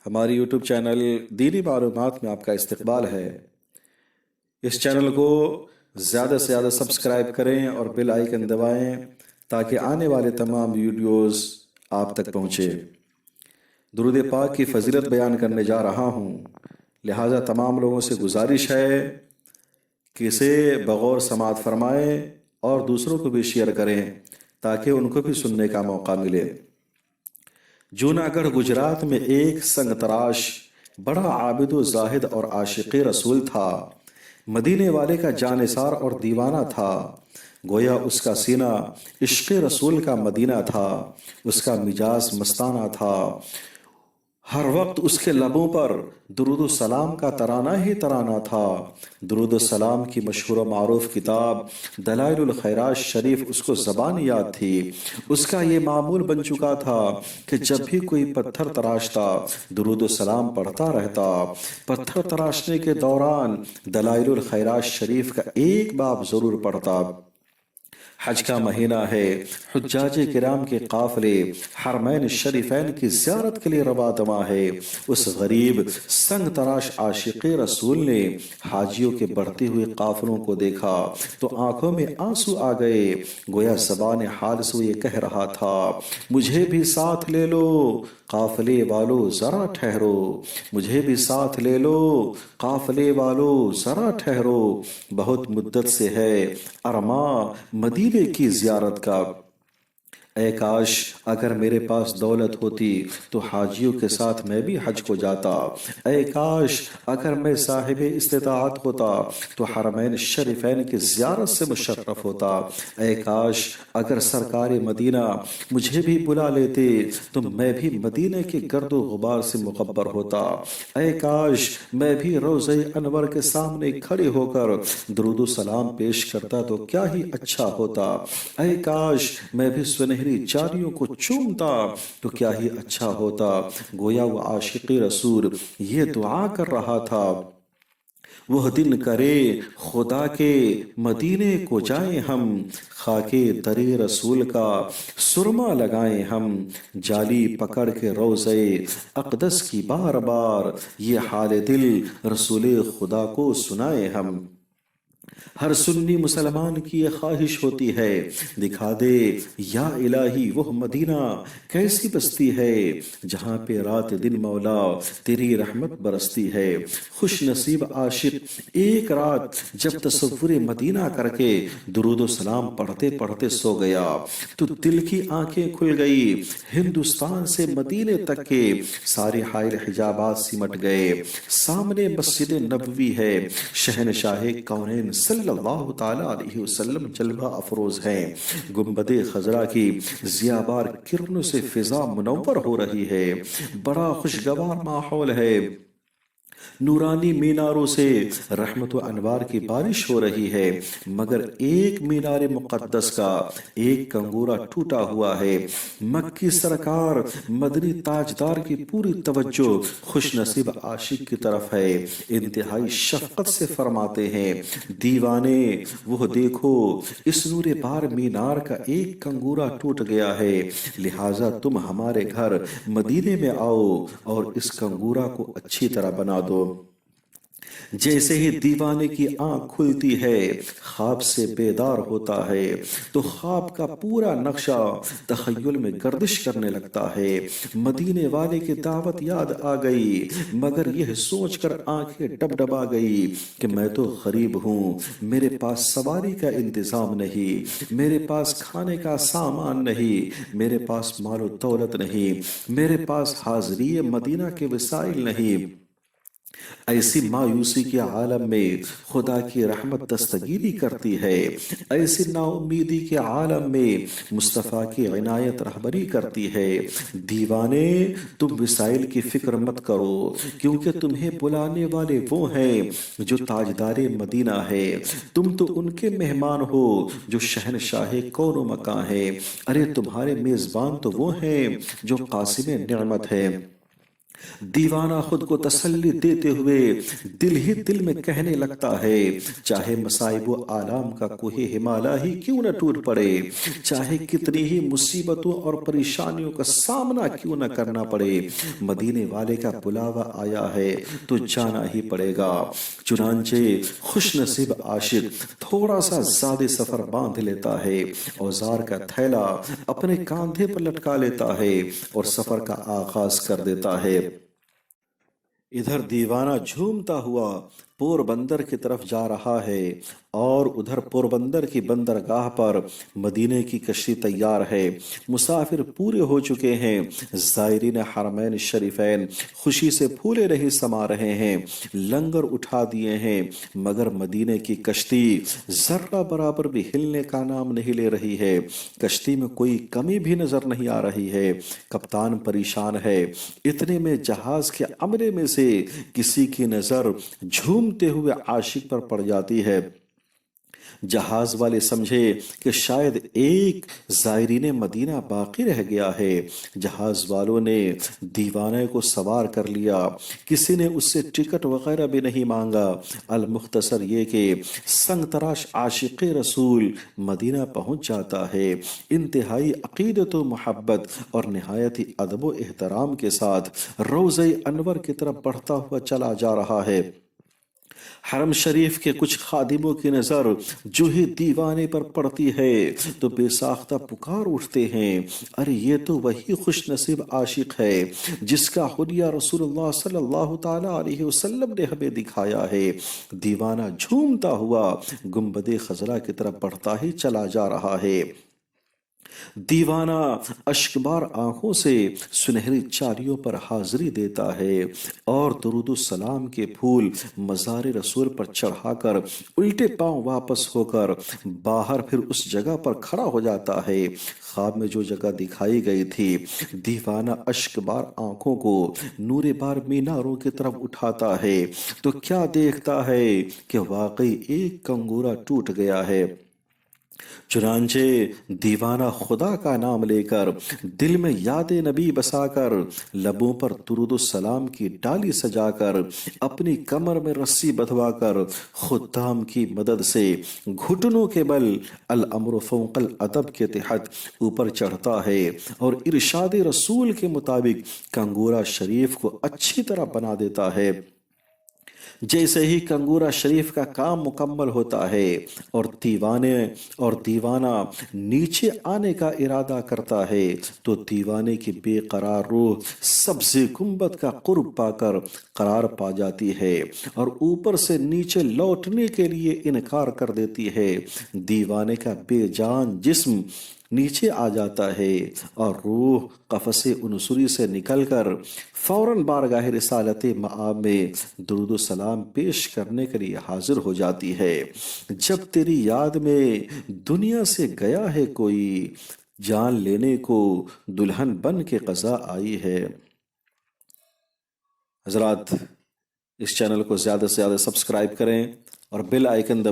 ہماری YouTube channel دینی معلومات میں آپ کا استقبال ہے۔ اس چینل کو زیادہ سے زیادہ سبسکرائب کریں اور بیل آئیکن دبائیں تاکہ آنے والے تمام ویڈیوز آپ تک پہنچے۔ درود پاک کی فضیلت بیان کرنے جا رہا ہوں، لہٰذا تمام لوگوں سے گزارش ہے کہ اسے بغور سماعت فرمائیں اور دوسروں کو بھی شیئر کریں تاکہ ان کو بھی سننے کا موقع ملے۔ جوناگڑھ گجرات میں ایک سنگ تراش بڑا عابد و زاہد اور عاشق رسول تھا۔ مدینے والے کا جانثار اور دیوانہ تھا، گویا اس کا سینہ عشق رسول کا مدینہ تھا۔ اس کا مزاج مستانہ تھا، ہر وقت اس کے لبوں پر درود و سلام کا ترانہ ہی ترانہ تھا۔ درود و سلام کی مشہور و معروف کتاب دلائل الخیرات شریف اس کو زبان یاد تھی۔ اس کا یہ معمول بن چکا تھا کہ جب بھی کوئی پتھر تراشتا درود و سلام پڑھتا رہتا۔ پتھر تراشنے کے دوران دلائل الخیرات شریف کا ایک باب ضرور پڑھتا۔ حج کا مہینہ ہے، حجاج کرام کے قافلے حرمین شریفین کی زیارت کے لیے رواں دواں ہے۔ اس غریب سنگ تراش عاشق رسول نے حاجیوں کے بڑھتے ہوئے قافلوں کو دیکھا تو آنکھوں میں آنسو آ گئے، گویا زبان حال سے یہ کہہ رہا تھا، مجھے بھی ساتھ لے لو قافلے والو ذرا ٹھہرو، مجھے بھی ساتھ لے لو قافلے والو ذرا ٹھہرو، بہت مدت سے ہے ارماں مدینے کی زیارت کا۔ اے کاش اگر میرے پاس دولت ہوتی تو حاجیوں کے ساتھ میں بھی حج کو جاتا۔ اے کاش اگر میں صاحب استطاعت ہوتا تو حرمین شریفین کی زیارت سے مشرف ہوتا۔ اے کاش اگر سرکار مدینہ مجھے بھی بلا لیتے تو میں بھی مدینہ کے گرد و غبار سے مغبر ہوتا۔ اے کاش میں بھی روضہ انور کے سامنے کھڑے ہو کر درود و سلام پیش کرتا تو کیا ہی اچھا ہوتا۔ اے کاش میں بھی سنہری چاریوں کو چومتا تو کیا ہی اچھا ہوتا۔ گویا وہ عاشق رسول یہ دعا کر رہا تھا، وہ دن کرے خدا کے مدینے کو جائیں ہم، خاکے در رسول کا سرما لگائیں ہم، جالی پکڑ کے روضے اقدس کی بار بار، یہ حال دل رسول خدا کو سنائیں ہم۔ ہر سنی مسلمان کی یہ خواہش ہوتی ہے، دکھا دے یا الہی وہ مدینہ کیسی بستی ہے جہاں پہ رات دن مولا تیری رحمت برستی ہے۔ خوش نصیب عاشق ایک رات جب تصور مدینہ کر کے درود و سلام پڑھتے پڑھتے سو گیا تو دل کی آنکھیں کھل گئی، ہندوستان سے مدینے تک کے سارے حائل حجابات سمٹ گئے، سامنے مسجد نبوی ہے، شہنشاہ کونین صلی اللہ تعالیٰ علیہ وسلم جلوہ افروز ہیں، گنبد خضرا کی ضیابار کرنوں سے فضا منور ہو رہی ہے، بڑا خوشگوار ماحول ہے، نورانی میناروں سے رحمت و انوار کی بارش ہو رہی ہے، مگر ایک مینار مقدس کا ایک کنگورا ٹوٹا ہوا ہے۔ مکی سرکار مدنی تاجدار کی پوری توجہ خوش نصیب عاشق کی طرف ہے، انتہائی شفقت سے فرماتے ہیں، دیوانے وہ دیکھو اس نور بار مینار کا ایک کنگورا ٹوٹ گیا ہے، لہٰذا تم ہمارے گھر مدینے میں آؤ اور اس کنگورا کو اچھی طرح بنا دو۔ جیسے ہی دیوانے کی آنکھ کھلتی ہے، خواب سے بیدار ہوتا ہے تو خواب کا پورا نقشہ تخیل میں گردش کرنے لگتا ہے۔ مدینے والے کی دعوت یاد آ گئی، مگر یہ سوچ کر آنکھیں ڈبڈبا گئی کہ میں تو غریب ہوں، میرے پاس سواری کا انتظام نہیں، میرے پاس کھانے کا سامان نہیں، میرے پاس مال و دولت نہیں، میرے پاس حاضری مدینہ کے وسائل نہیں۔ ایسی مایوسی کے عالم میں خدا کی رحمت دستگیری کرتی ہے، ایسی نا امیدی کے عالم میں مصطفیٰ کی عنایت رہبری کرتی ہے۔ دیوانے تم وسائل کی فکر مت کرو، کیونکہ تمہیں بلانے والے وہ ہیں جو تاجدار مدینہ ہے، تم تو ان کے مہمان ہو جو شہنشاہ کون و مکان ہے، ارے تمہارے میزبان تو وہ ہیں جو قاسم نعمت ہے۔ دیوانہ خود کو تسلی دیتے ہوئے دل ہی دل میں کہنے لگتا ہے، چاہے مصائب و آلام کا کوہ ہمالیہ ہی کیوں نہ ٹوٹ پڑے، چاہے کتنی ہی مصیبتوں اور پریشانیوں کا سامنا کیوں نہ کرنا پڑے، مدینے والے کا بلاوا آیا ہے تو جانا ہی پڑے گا۔ چنانچہ خوش نصیب عاشق تھوڑا سا زیادہ سفر باندھ لیتا ہے، اوزار کا تھیلا اپنے کاندھے پر لٹکا لیتا ہے اور سفر کا آغاز کر دیتا ہے۔ ادھر دیوانہ جھومتا ہوا پور بندر کی طرف جا رہا ہے اور ادھر پور بندر کی بندرگاہ پر مدینے کی کشتی تیار ہے، مسافر پورے ہو چکے ہیں، زائرین حرمین شریفین خوشی سے پھولے نہیں سما رہے ہیں، لنگر اٹھا دیے ہیں، مگر مدینے کی کشتی ذرہ برابر بھی ہلنے کا نام نہیں لے رہی ہے، کشتی میں کوئی کمی بھی نظر نہیں آ رہی ہے، کپتان پریشان ہے۔ اتنے میں جہاز کے عملے میں سے کسی کی نظر جھومتے ہوئے عاشق پر پڑ جاتی ہے۔ جہاز والے سمجھے کہ شاید ایک زائرین مدینہ باقی رہ گیا ہے، جہاز والوں نے دیوانے کو سوار کر لیا، کسی نے اس سے ٹکٹ وغیرہ بھی نہیں مانگا، المختصر یہ کہ سنگ تراش عاشق رسول مدینہ پہنچ جاتا ہے، انتہائی عقیدت و محبت اور نہایت ادب و احترام کے ساتھ روضہ انور کی طرف بڑھتا ہوا چلا جا رہا ہے۔ حرم شریف کے کچھ خادموں کی نظر جو ہی دیوانے پر پڑتی ہے تو بے ساختہ پکار اٹھتے ہیں، ارے یہ تو وہی خوش نصیب عاشق ہے جس کا حلیہ رسول اللہ صلی اللہ تعالی علیہ وسلم نے ہمیں دکھایا ہے۔ دیوانہ جھومتا ہوا گنبد خضرا کی طرف بڑھتا ہی چلا جا رہا ہے۔ دیوانہ اشکبار آنکھوں سے سنہری چالیوں پر حاضری دیتا ہے اور درود السلام کے پھول مزار رسول پر چڑھا کر الٹے پاؤں واپس ہو کر باہر پھر اس جگہ پر کھڑا ہو جاتا ہے خواب میں جو جگہ دکھائی گئی تھی۔ دیوانہ اشکبار آنکھوں کو نور بار میناروں کی طرف اٹھاتا ہے تو کیا دیکھتا ہے کہ واقعی ایک کنگورا ٹوٹ گیا ہے۔ چنانچہ دیوانہ خدا کا نام لے کر، دل میں یاد نبی بسا کر، لبوں پر درود السلام کی ڈالی سجا کر، اپنی کمر میں رسی بندھوا کر، خدام کی مدد سے گھٹنوں کے بل الامر فوق الادب کے تحت اوپر چڑھتا ہے اور ارشاد رسول کے مطابق کنگورا شریف کو اچھی طرح بنا دیتا ہے۔ جیسے ہی کنگورا شریف کا کام مکمل ہوتا ہے اور دیوانہ نیچے آنے کا ارادہ کرتا ہے تو دیوانے کی بے قرار روح سبز گنبد کا قرب پا کر قرار پا جاتی ہے اور اوپر سے نیچے لوٹنے کے لیے انکار کر دیتی ہے۔ دیوانے کا بے جان جسم نیچے آ جاتا ہے اور روح قفس انصری سے نکل کر فوراً بارگاہ رسالت مآب میں درود و سلام پیش کرنے کے لیے حاضر ہو جاتی ہے۔ جب تیری یاد میں دنیا سے گیا ہے کوئی، جان لینے کو دلہن بن کے قضا آئی ہے۔ حضرات، اس چینل کو زیادہ سے زیادہ سبسکرائب کریں اور بیل آئیکن